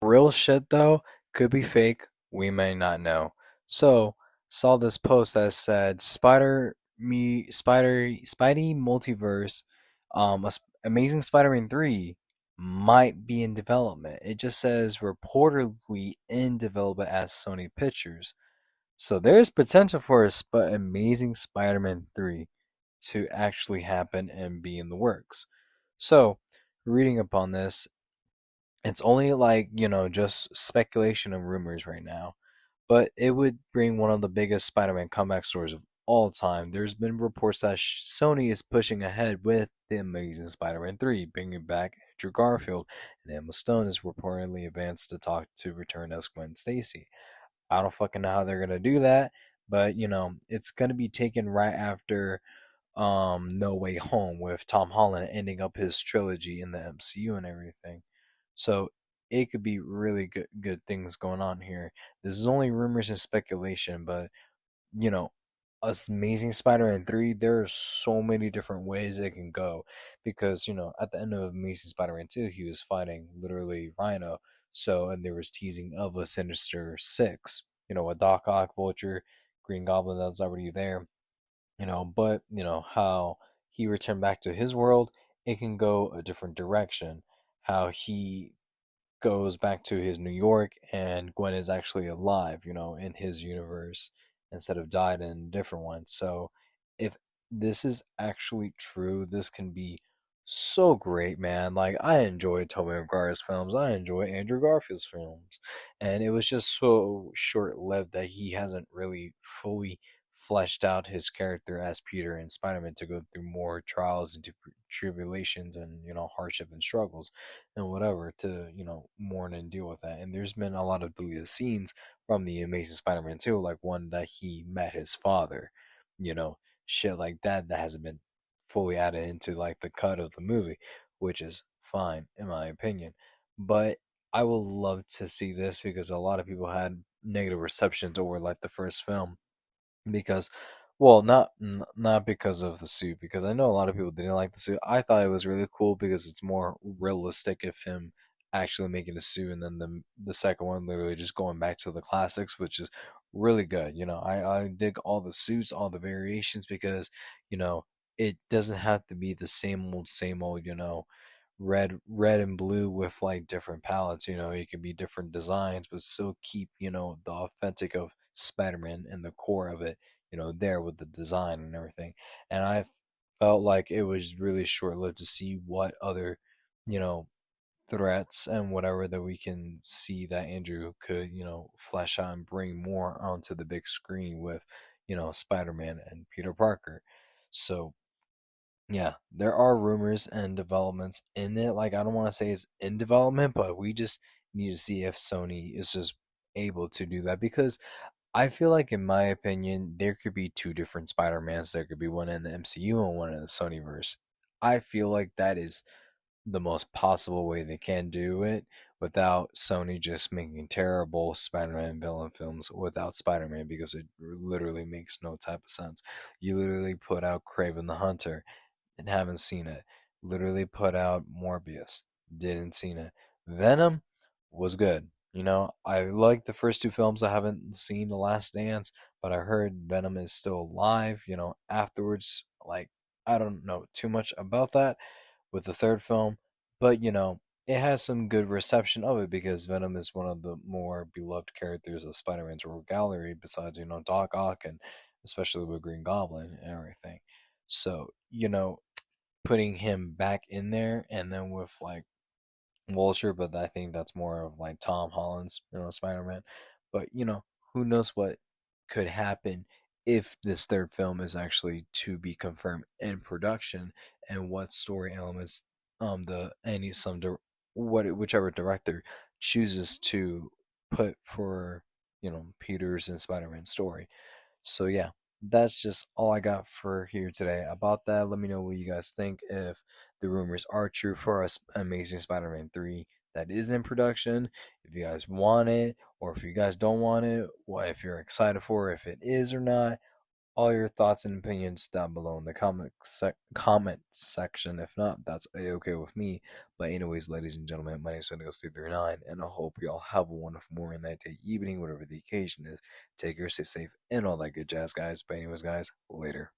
Real shit though could be fake. We may not know. So saw this post that said Spidey Multiverse, Amazing Spider-Man 3 might be in development. It just says reportedly in development as Sony Pictures. So there's potential for Amazing Spider-Man 3 to actually happen and be in the works. So, reading upon this, it's only just speculation and rumors right now, but it would bring one of the biggest Spider-Man comeback stories of all time. There's been reports that Sony is pushing ahead with The Amazing Spider-Man 3, bringing back Andrew Garfield, and Emma Stone is reportedly advanced to talk to return as Gwen Stacy. I don't fucking know how they're gonna do that, but it's gonna be taken right after No Way Home with Tom Holland ending up his trilogy in the MCU and everything. So it could be really good things going on here. This is only rumors and speculation, but you know, Amazing Spider-Man 3, there are so many different ways it can go because, at the end of Amazing Spider-Man 2, he was fighting literally Rhino. So, and there was teasing of a Sinister Six, a Doc Ock, Vulture, Green Goblin that was already there, but, how he returned back to his world, it can go a different direction. How he goes back to his New York and Gwen is actually alive, in his universe instead of died in a different one. So if this is actually true, this can be so great, man. Like I enjoy Tobey Maguire's films. I enjoy Andrew Garfield's films. And it was just so short-lived that he hasn't really fully fleshed out his character as Peter and Spider-Man to go through more trials and tribulations and hardship and struggles and whatever to mourn and deal with that. And there's been a lot of deleted scenes from the Amazing Spider-Man 2, like one that he met his father, you know, shit like that hasn't been fully added into like the cut of the movie, which is fine in my opinion. But I would love to see this because a lot of people had negative receptions over like the first film because well not because of the suit, because I know a lot of people didn't like the suit. I thought it was really cool because it's more realistic of him actually making a suit, and then the second one literally just going back to the classics, which is really good. I dig all the suits, all the variations, because you know it doesn't have to be the same old red and blue with like different palettes. It can be different designs but still keep the authentic of Spider-Man and the core of it, there with the design and everything. And I felt like it was really short lived to see what other, you know, threats and whatever that we can see that Andrew could, flesh out and bring more onto the big screen with, Spider Man and Peter Parker. So yeah, there are rumors and developments in it. Like, I don't want to say it's in development, but we just need to see if Sony is just able to do that because I feel like, in my opinion, there could be two different Spider-Mans. There could be one in the MCU and one in the Sonyverse. I feel like that is the most possible way they can do it without Sony just making terrible Spider-Man villain films without Spider-Man, because it literally makes no type of sense. You literally put out Kraven the Hunter and haven't seen it. Literally put out Morbius, didn't seen it. Venom was good. I like the first two films. I haven't seen The Last Dance, but I heard Venom is still alive, afterwards. Like, I don't know too much about that with the third film, but it has some good reception of it because Venom is one of the more beloved characters of Spider-Man's Rogue Gallery, besides, Doc Ock and especially with Green Goblin and everything. So, putting him back in there and then with like Vulture, but I think that's more of like Tom Holland's, Spider-Man. But who knows what could happen if this third film is actually to be confirmed in production, and what story elements the any some whichever director chooses to put for Peter's and Spider-Man story. So yeah, that's just all I got for here today about that. Let me know what you guys think, if the rumors are true for us Amazing Spider-Man 3 that is in production, if you guys want it or if you guys don't want it, what if you're excited for it, if it is or not. all your thoughts and opinions down below in the comment section. If not, that's a-okay with me. But anyways, ladies and gentlemen, my name is Windigos339, and I hope you all have a wonderful morning, night, day, evening, whatever the occasion is. Take care, stay safe, and all that good jazz, guys. But anyways, guys, later.